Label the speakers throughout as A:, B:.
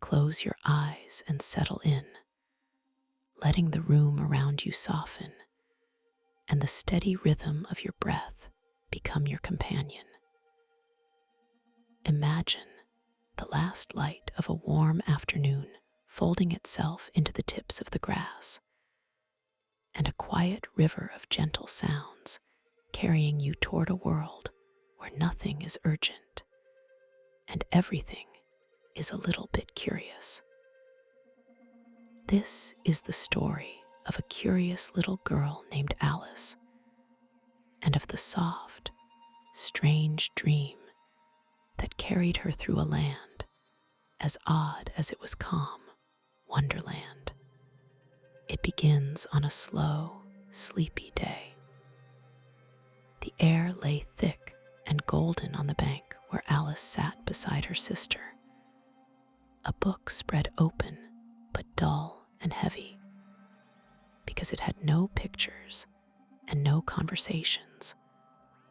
A: close your eyes and settle in, letting the room around you soften and the steady rhythm of your breath become your companion. Imagine the last light of a warm afternoon folding itself into the tips of the grass, and a quiet river of gentle sounds carrying you toward a world where nothing is urgent and everything is a little bit curious. This is the story of a curious little girl named Alice, and of the soft, strange dream that carried her through a land as odd as it was calm, Wonderland. It begins on a slow, sleepy day. The air lay thick and golden on the bank where Alice sat beside her sister, a book spread open but dull and heavy, because it had no pictures and no conversations,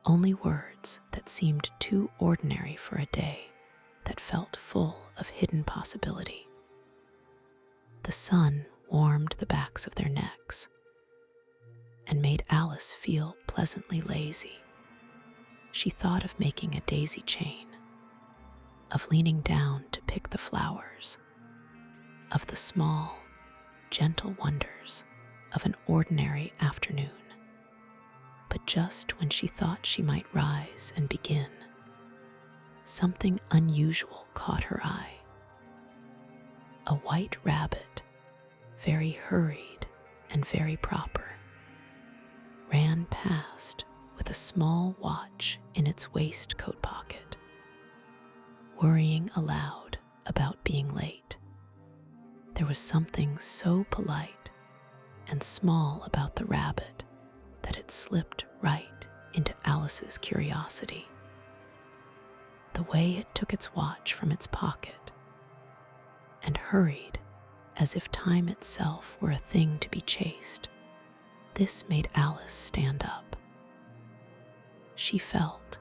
A: only words that seemed too ordinary for a day that felt full of hidden possibility. The sun warmed the backs of their necks and made Alice feel pleasantly lazy. She thought of making a daisy chain, of leaning down to pick the flowers, of the small, gentle wonders of an ordinary afternoon. But just when she thought she might rise and begin, something unusual caught her eye. A white rabbit, very hurried and very proper, ran past with a small watch in its waistcoat pocket, worrying aloud about being late. There was something so polite and small about the rabbit that it slipped right into Alice's curiosity. The way it took its watch from its pocket and hurried as if time itself were a thing to be chased, this made Alice stand up. She felt,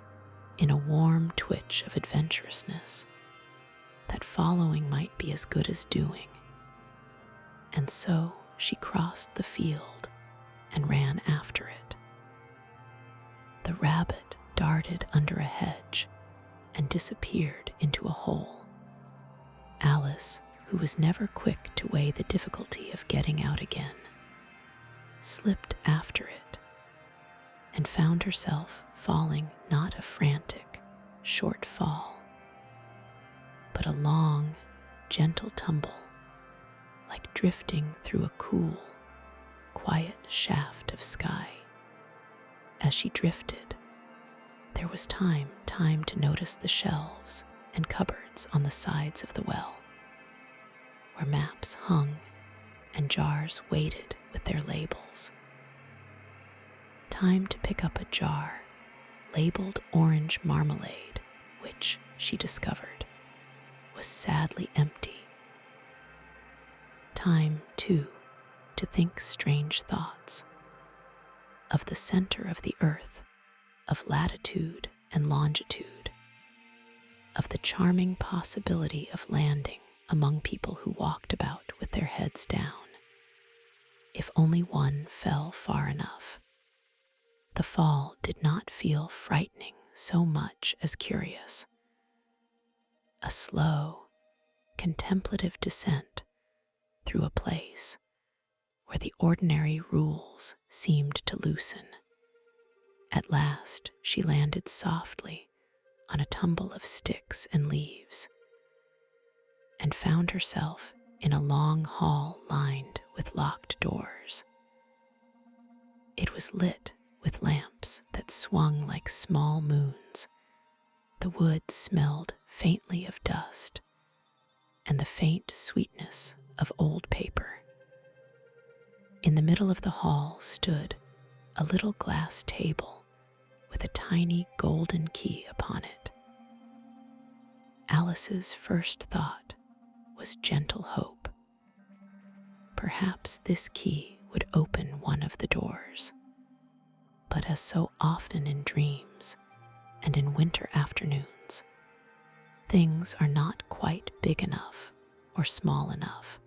A: in a warm twitch of adventurousness, that following might be as good as doing, and so she crossed the field and ran after it. The rabbit darted under a hedge and disappeared into a hole. Alice, who was never quick to weigh the difficulty of getting out again, slipped after it and found herself falling not a frantic, short fall, but a long, gentle tumble, like drifting through a cool, quiet shaft of sky. As she drifted, there was time to notice the shelves and cupboards on the sides of the well, where maps hung and jars waited with their labels. Time to pick up a jar labeled orange marmalade, which, she discovered, was sadly empty. Time, too, to think strange thoughts of the center of the earth, of latitude and longitude, of the charming possibility of landing among people who walked about with their heads down, if only one fell far enough. The fall did not feel frightening so much as curious. A slow, contemplative descent through a place where the ordinary rules seemed to loosen. At last she landed softly on a tumble of sticks and leaves, and found herself in a long hall lined with locked doors. It was lit with lamps that swung like small moons. The wood smelled faintly of dust and the faint sweetness of old paper. In the middle of the hall stood a little glass table with a tiny golden key upon it. Alice's first thought was gentle hope. Perhaps this key would open one of the doors. But as so often in dreams and in winter afternoons, things are not quite big enough or small enough.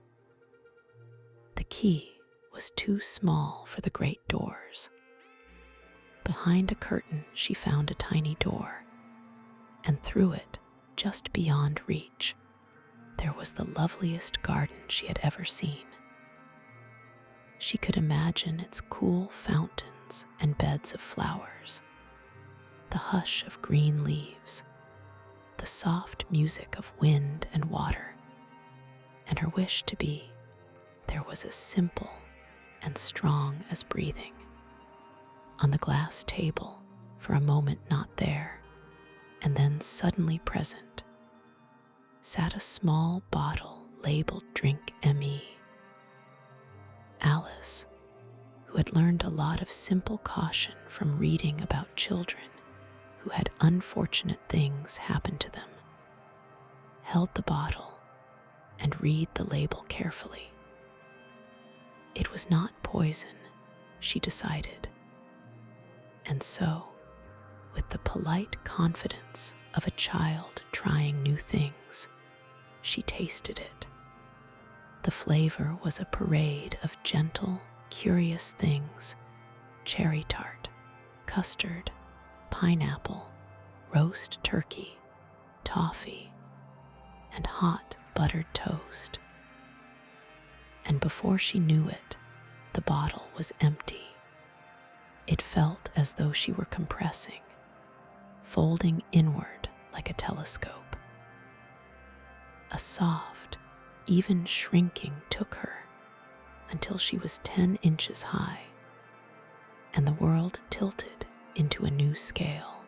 A: The key was too small for the great doors. Behind a curtain, she found a tiny door, and through it, just beyond reach, there was the loveliest garden she had ever seen. She could imagine its cool fountains and beds of flowers, the hush of green leaves, the soft music of wind and water, and her wish to be there was as simple and strong as breathing. On the glass table, for a moment not there, and then suddenly present, sat a small bottle labeled Drink Me. Alice, who had learned a lot of simple caution from reading about children who had unfortunate things happen to them, held the bottle and read the label carefully. It was not poison, she decided, and so, with the polite confidence of a child trying new things, she tasted it. The flavor was a parade of gentle, curious things: cherry tart, custard, pineapple, roast turkey, toffee, and hot buttered toast. And before she knew it, the bottle was empty. It felt as though she were compressing, folding inward like a telescope. A soft, even shrinking took her until she was 10 inches high, and the world tilted into a new scale.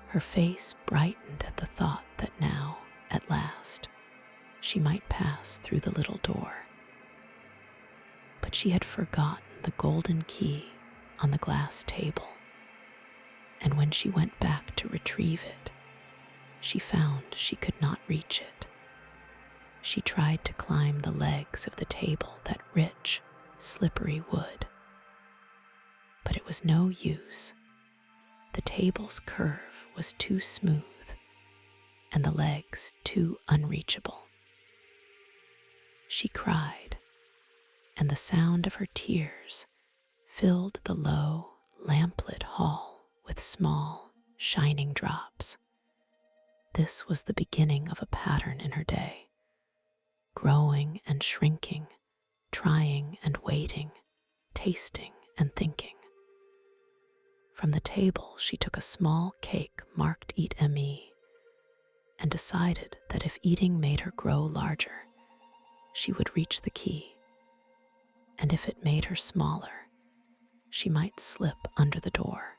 A: Her face brightened at the thought that now, at last, she might pass through the little door. But she had forgotten the golden key on the glass table, and when she went back to retrieve it, she found she could not reach it. She tried to climb the legs of the table, that rich, slippery wood, but it was no use. The table's curve was too smooth, and the legs too unreachable. She cried, and the sound of her tears filled the low, lamplit hall with small, shining drops. This was the beginning of a pattern in her day, growing and shrinking, trying and waiting, tasting and thinking. From the table she took a small cake marked Eat Me, and decided that if eating made her grow larger, she would reach the key, and if it made her smaller, she might slip under the door.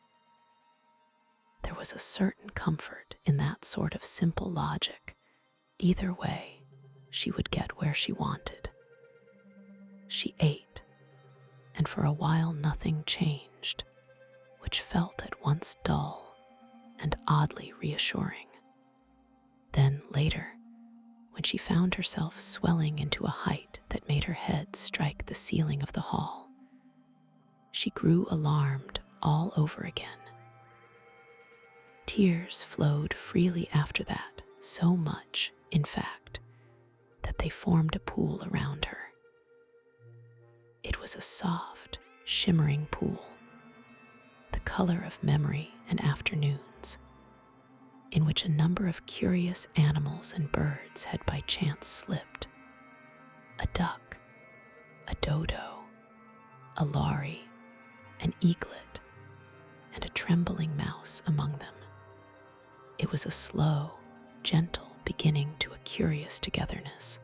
A: There was a certain comfort in that sort of simple logic. Either way, she would get where she wanted. She ate, and for a while nothing changed, which felt at once dull and oddly reassuring. Then later, when she found herself swelling into a height that made her head strike the ceiling of the hall, she grew alarmed all over again. Tears flowed freely after that, so much, in fact, that they formed a pool around her. It was a soft, shimmering pool, the color of memory and afternoons, in which a number of curious animals and birds had by chance slipped. A duck, a dodo, a lory, an eaglet, and a trembling mouse among them. It was a slow, gentle beginning to a curious togetherness.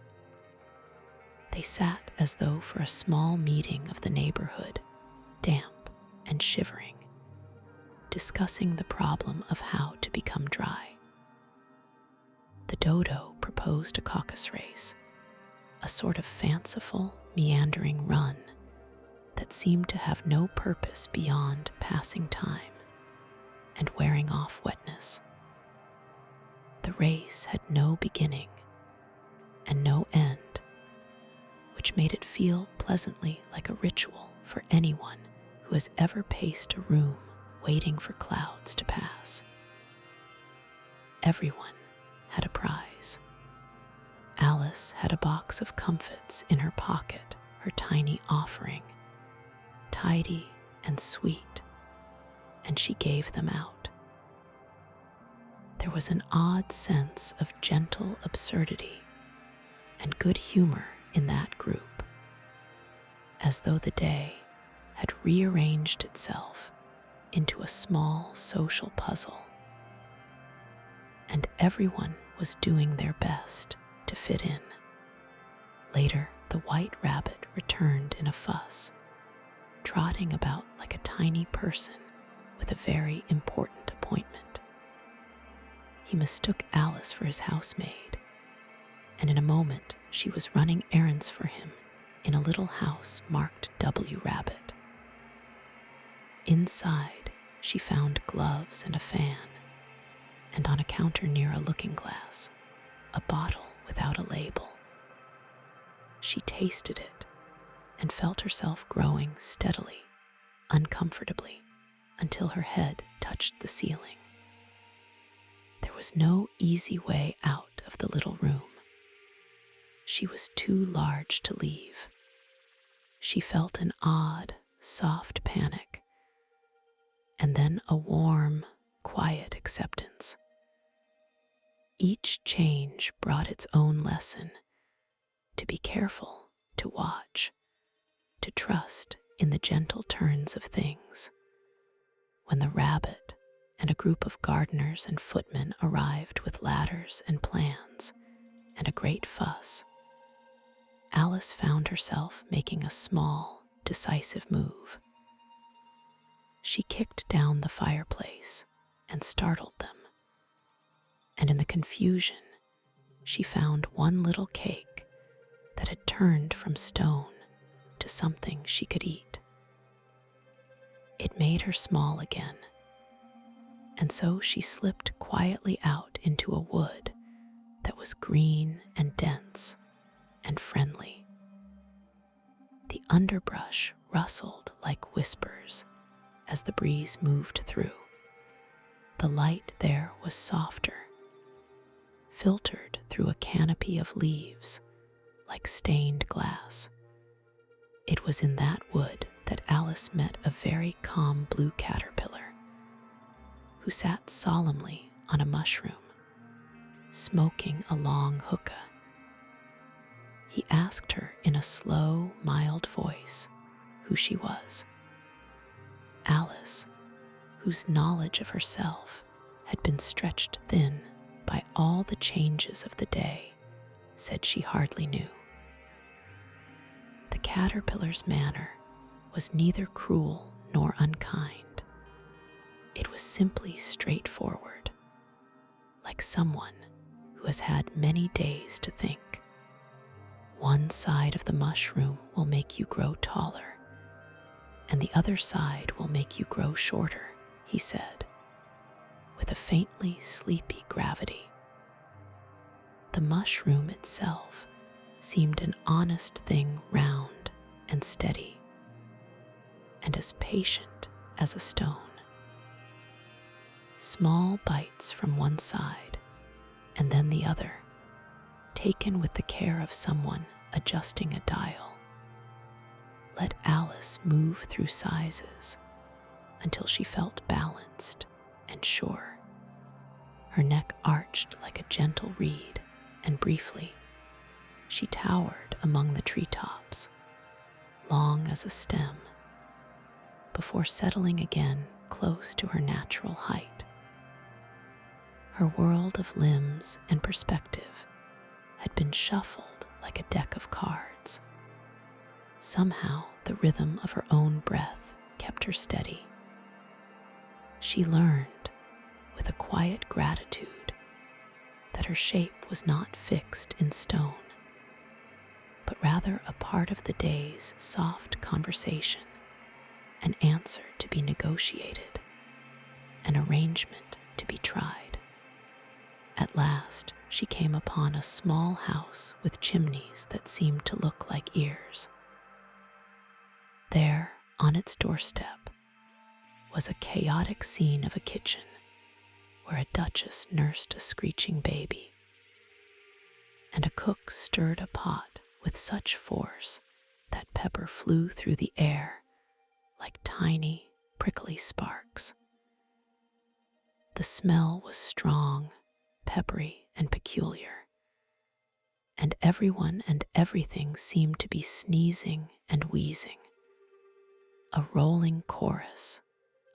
A: They sat as though for a small meeting of the neighborhood, damp and shivering, discussing the problem of how to become dry. The dodo proposed a caucus race, a sort of fanciful, meandering run that seemed to have no purpose beyond passing time and wearing off wetness. The race had no beginning and no end, which made it feel pleasantly like a ritual for anyone who has ever paced a room waiting for clouds to pass. Everyone had a prize. Alice Alice had a box of comfits in her pocket, her tiny offering, tidy and sweet, and she gave them out. There was an odd sense of gentle absurdity and good humor in that group, as though the day had rearranged itself into a small social puzzle, and everyone was doing their best to fit in. Later, the white rabbit returned in a fuss, trotting about like a tiny person with a very important appointment. He mistook Alice for his housemaid, and in a moment she was running errands for him in a little house marked W. Rabbit. Inside, she found gloves and a fan, and on a counter near a looking-glass, a bottle without a label. She tasted it and felt herself growing steadily, uncomfortably, until her head touched the ceiling. There was no easy way out of the little room. She was too large to leave. She felt an odd, soft panic, and then a warm, quiet acceptance. Each change brought its own lesson: to be careful, to watch, to trust in the gentle turns of things. When the rabbit and a group of gardeners and footmen arrived with ladders and plans and a great fuss, Alice found herself making a small, decisive move. She kicked down the fireplace and startled them, and in the confusion, she found one little cake that had turned from stone to something she could eat. It made her small again, and so she slipped quietly out into a wood that was green and dense and friendly. The underbrush rustled like whispers as the breeze moved through. The light there was softer, filtered through a canopy of leaves like stained glass. It was in that wood that Alice met a very calm blue caterpillar who sat solemnly on a mushroom, smoking a long hookah. He asked her in a slow, mild voice who she was. Alice, whose knowledge of herself had been stretched thin by all the changes of the day, said she hardly knew. The caterpillar's manner was neither cruel nor unkind. It was simply straightforward, like someone who has had many days to think. One side of the mushroom will make you grow taller, and the other side will make you grow shorter, he said, with a faintly sleepy gravity. The mushroom itself seemed an honest thing, round and steady, and as patient as a stone. Small bites from one side and then the other, taken with the care of someone adjusting a dial, let Alice move through sizes until she felt balanced and sure. Her neck arched like a gentle reed, and briefly, she towered among the treetops, long as a stem, before settling again close to her natural height. Her world of limbs and perspective had been shuffled like a deck of cards. Somehow, the rhythm of her own breath kept her steady. She learned, with a quiet gratitude, that her shape was not fixed in stone, but rather a part of the day's soft conversation, an answer to be negotiated, an arrangement to be tried. At last, she came upon a small house with chimneys that seemed to look like ears. There, on its doorstep, was a chaotic scene of a kitchen where a duchess nursed a screeching baby. and a cook stirred a pot with such force that pepper flew through the air like tiny, prickly sparks. The smell was strong, peppery, and peculiar, and everyone and everything seemed to be sneezing and wheezing, a rolling chorus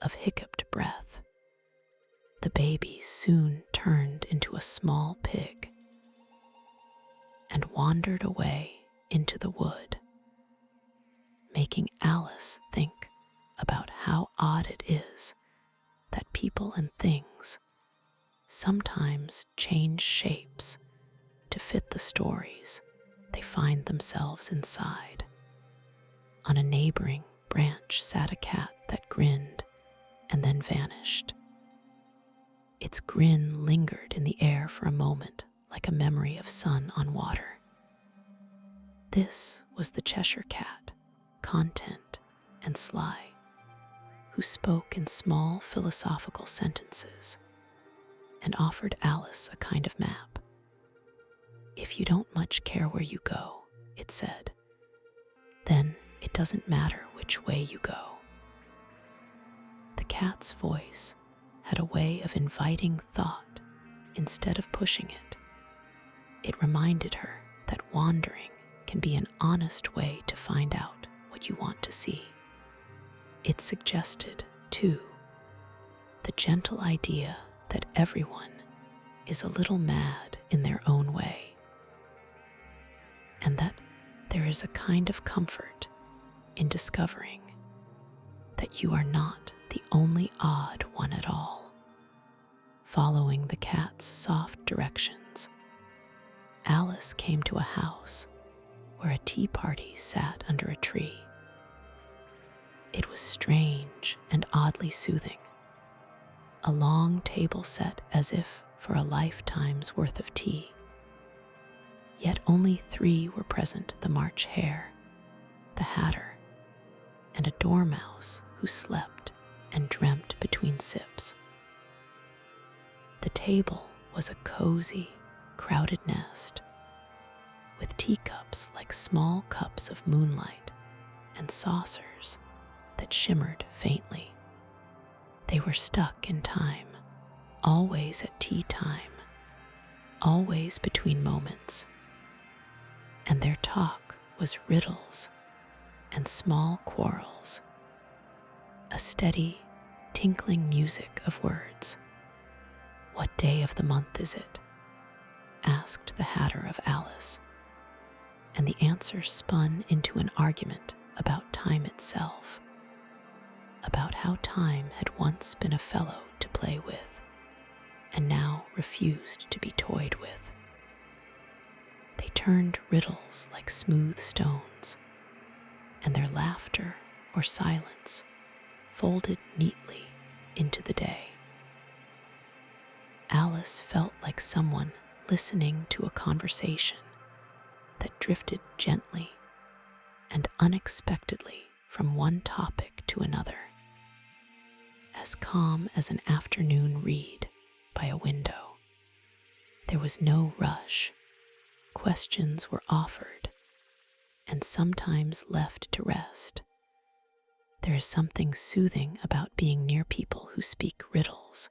A: of hiccuped breath. The baby soon turned into a small pig and wandered away into the wood, making Alice think about how odd it is that people and things sometimes change shapes to fit the stories they find themselves inside. On a neighboring branch sat a cat that grinned and then vanished. Its grin lingered in the air for a moment like a memory of sun on water. This was the Cheshire Cat, content and sly, who spoke in small philosophical sentences and offered Alice a kind of map. "If you don't much care where you go," it said, "then it doesn't matter which way you go." The cat's voice had a way of inviting thought instead of pushing it. It reminded her that wandering can be an honest way to find out what you want to see. It suggested, too, the gentle idea that everyone is a little mad in their own way, and that there is a kind of comfort in discovering that you are not the only odd one at all. Following the cat's soft directions, Alice came to a house where a tea party sat under a tree. It was strange and oddly soothing, a long table set as if for a lifetime's worth of tea. Yet only 3 were present: the March Hare, the Hatter, and a dormouse who slept and dreamt between sips. The table was a cozy, crowded nest, with teacups like small cups of moonlight and saucers that shimmered faintly. They were stuck in time, always at tea time, always between moments, and their talk was riddles and small quarrels, a steady, tinkling music of words. "What day of the month is it?" asked the Hatter of Alice, and the answer spun into an argument about time itself, about how time had once been a fellow to play with and now refused to be toyed with. They turned riddles like smooth stones, and their laughter or silence folded neatly into the day. Alice felt like someone listening to a conversation that drifted gently and unexpectedly from one topic to another, as calm as an afternoon read by a window. There was no rush. Questions were offered and sometimes left to rest. There is something soothing about being near people who speak riddles,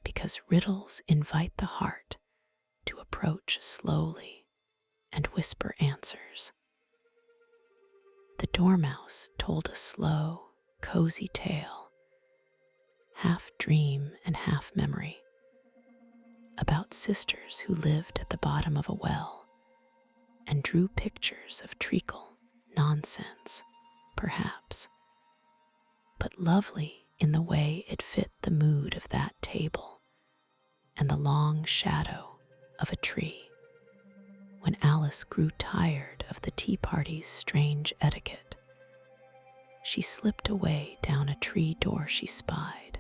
A: because riddles invite the heart to approach slowly and whisper answers. The dormouse told a slow, cozy tale, half dream and half memory, about sisters who lived at the bottom of a well and drew pictures of treacle, nonsense, perhaps, but lovely in the way it fit the mood of that table and the long shadow of a tree. When Alice grew tired of the tea party's strange etiquette, she slipped away down a tree door she spied,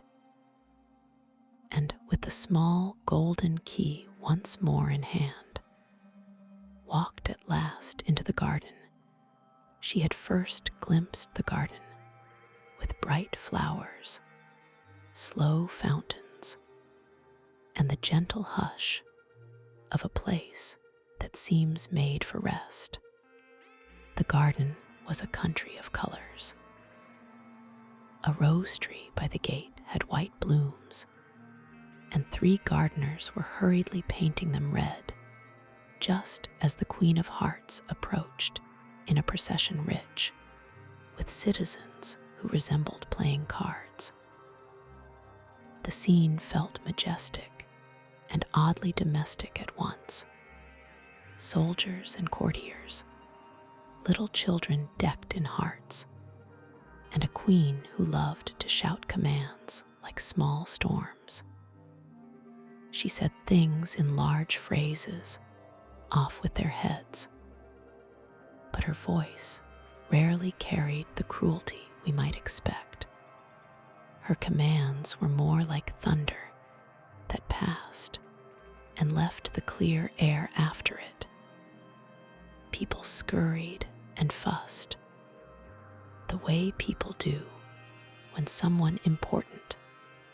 A: and with the small golden key once more in hand, walked at last into the garden. She had first glimpsed the garden with bright flowers, slow fountains, and the gentle hush of a place that seems made for rest. The garden was a country of colors. A rose tree by the gate had white blooms, and 3 gardeners were hurriedly painting them red, just as the Queen of Hearts approached in a procession rich with citizens who resembled playing cards. The scene felt majestic and oddly domestic at once. Soldiers and courtiers, little children decked in hearts, and a queen who loved to shout commands like small storms. She said things in large phrases, off with their heads, but her voice rarely carried the cruelty we might expect. Her commands were more like thunder that passed and left the clear air after it. People scurried and fussed, the way people do when someone important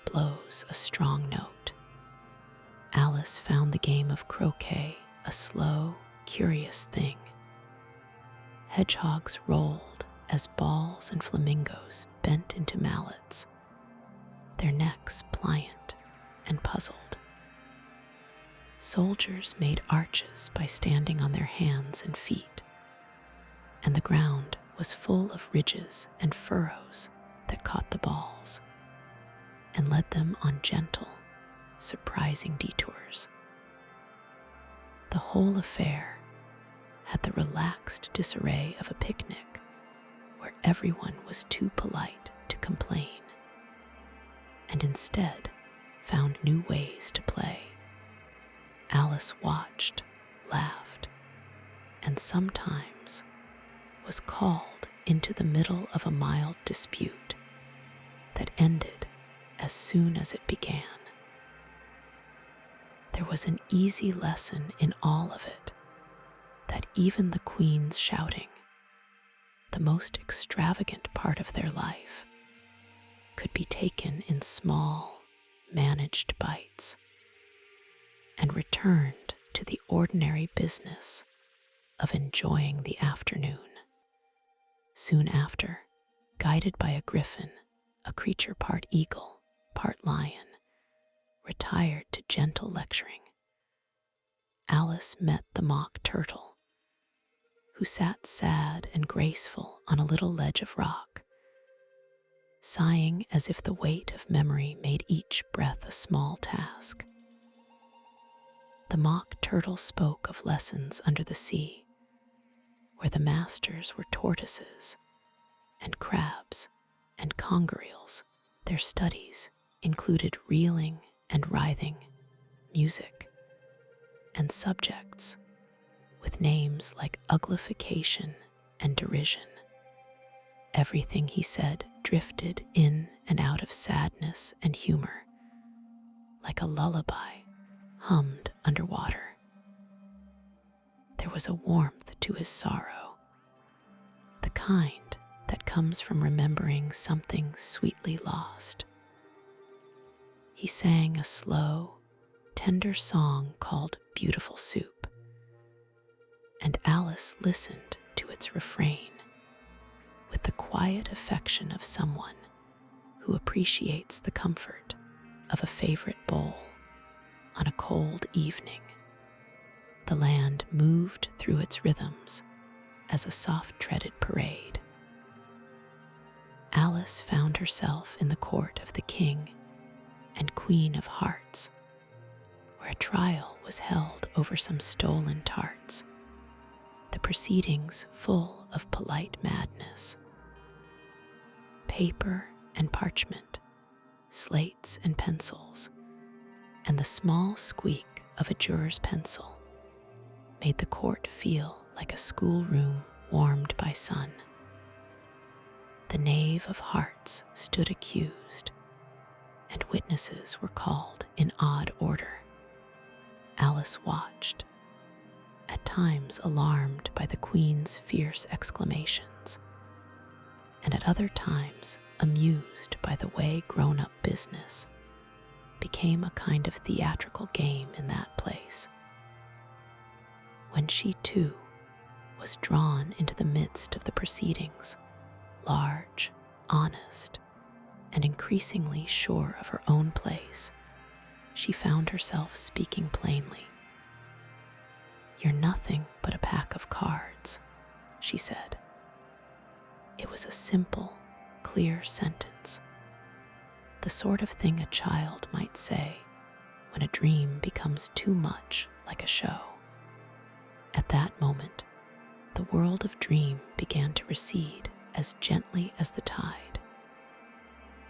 A: blows a strong note. Alice found the game of croquet a slow, curious thing. Hedgehogs rolled as balls and flamingos bent into mallets, their necks pliant and puzzled. Soldiers made arches by standing on their hands and feet, and the ground was full of ridges and furrows that caught the balls and led them on gentle, surprising detours. The whole affair had the relaxed disarray of a picnic where everyone was too polite to complain and instead found new ways to play. Alice watched, laughed, and sometimes was called into the middle of a mild dispute that ended as soon as it began. There was an easy lesson in all of it, that even the queen's shouting, the most extravagant part of their life, could be taken in small, managed bites and returned to the ordinary business of enjoying the afternoon. Soon after, guided by a griffin, a creature part eagle, part lion, retired to gentle lecturing, Alice met the mock turtle, who sat sad and graceful on a little ledge of rock, sighing as if the weight of memory made each breath a small task. The mock turtle spoke of lessons under the sea, where the masters were tortoises and crabs and congereels. Their studies included reeling and writhing, music, and subjects with names like uglification and derision. Everything he said drifted in and out of sadness and humor, like a lullaby hummed underwater. There was a warmth to his sorrow, the kind that comes from remembering something sweetly lost. He sang a slow, tender song called Beautiful Soup, and Alice listened to its refrain with the quiet affection of someone who appreciates the comfort of a favorite bowl on a cold evening. The land moved through its rhythms as a soft-treaded parade. Alice found herself in the court of the King and Queen of Hearts, where a trial was held over some stolen tarts, the proceedings full of polite madness. Paper and parchment, slates and pencils, and the small squeak of a juror's pencil made the court feel like a schoolroom warmed by sun. The knave of hearts stood accused, and witnesses were called in odd order. Alice watched, at times alarmed by the queen's fierce exclamations, and at other times amused by the way grown-up business became a kind of theatrical game in that place. when she too was drawn into the midst of the proceedings, large, honest, and increasingly sure of her own place, she found herself speaking plainly. "You're nothing but a pack of cards," she said. It was a simple, clear sentence, the sort of thing a child might say when a dream becomes too much like a show. At that moment, the world of dream began to recede as gently as the tide.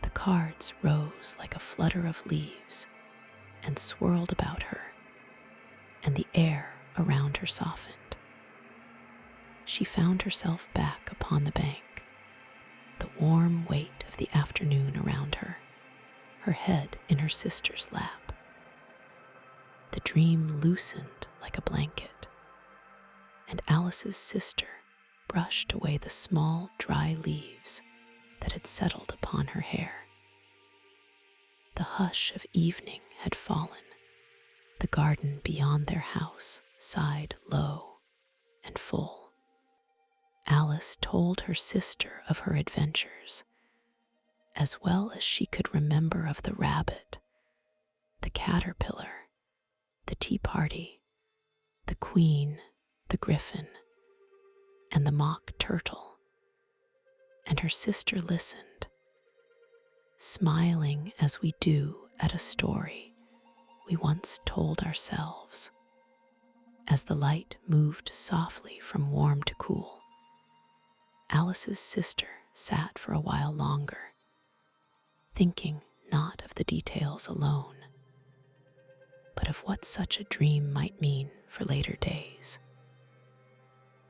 A: The cards rose like a flutter of leaves and swirled about her, and the air around her softened. She found herself back upon the bank, the warm weight of the afternoon around her, her head in her sister's lap. The dream loosened like a blanket, and Alice's sister brushed away the small, dry leaves that had settled upon her hair. The hush of evening had fallen. The garden beyond their house sighed low and full. Alice told her sister of her adventures, as well as she could remember of the rabbit, the caterpillar, the tea party, the queen, the griffin, and the mock turtle. And her sister listened, smiling as we do at a story we once told ourselves. As the light moved softly from warm to cool, Alice's sister sat for a while longer, thinking not of the details alone, but of what such a dream might mean for later days.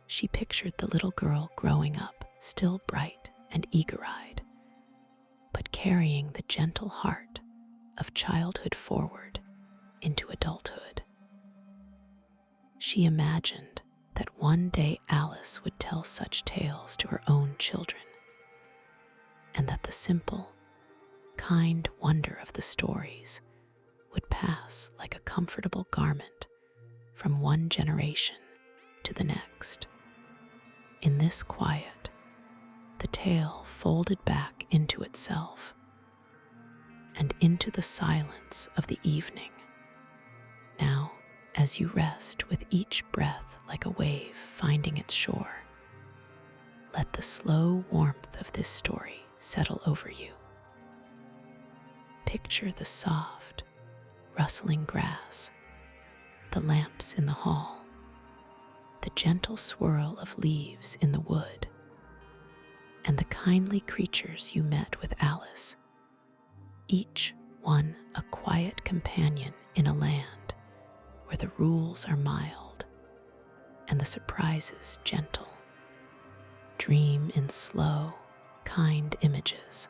A: She pictured the little girl growing up, still bright and eager-eyed, but carrying the gentle heart of childhood forward into adulthood. She imagined that one day Alice would tell such tales to her own children, and that the simple, kind wonder of the stories would pass like a comfortable garment from one generation to the next. In this quiet, the tale folded back into itself and into the silence of the evening. Now, as you rest with each breath like a wave finding its shore, let the slow warmth of this story settle over you. Picture the soft, rustling grass, the lamps in the hall, the gentle swirl of leaves in the wood, and the kindly creatures you met with Alice, each one a quiet companion in a land where the rules are mild and the surprises gentle. Dream in slow, kind images.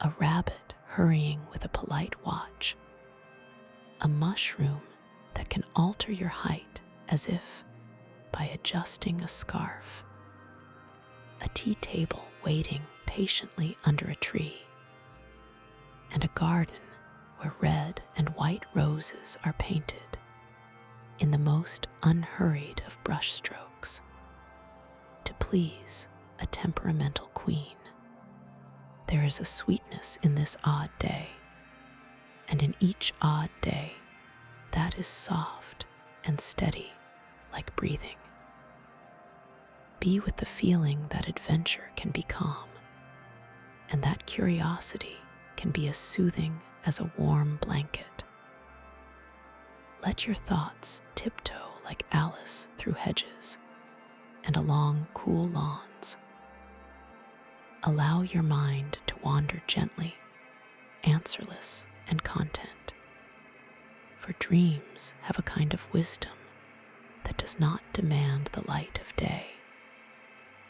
A: A rabbit hurrying with a polite watch. A mushroom that can alter your height as if by adjusting a scarf. A tea table waiting patiently under a tree. And a garden where red and white roses are painted in the most unhurried of brushstrokes to please a temperamental queen. There is a sweetness in this odd day, and in each odd day that is soft and steady like breathing. Be with the feeling that adventure can be calm, and that curiosity can be as soothing as a warm blanket. Let your thoughts tiptoe like Alice through hedges and along cool lawns. Allow your mind to wander gently, answerless and content. For dreams have a kind of wisdom that does not demand the light of day.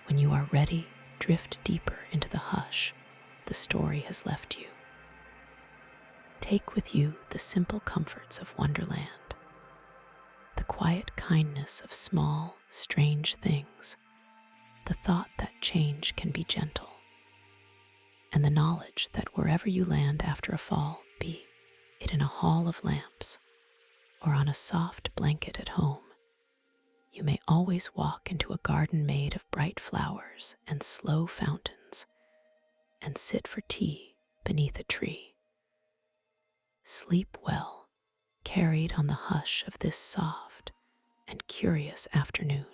A: When you are ready, drift deeper into the hush the story has left you. Take with you the simple comforts of Wonderland, the quiet kindness of small, strange things, the thought that change can be gentle, and the knowledge that wherever you land after a fall, be it in a hall of lamps or on a soft blanket at home, you may always walk into a garden made of bright flowers and slow fountains and sit for tea beneath a tree. Sleep well, carried on the hush of this soft and curious afternoon.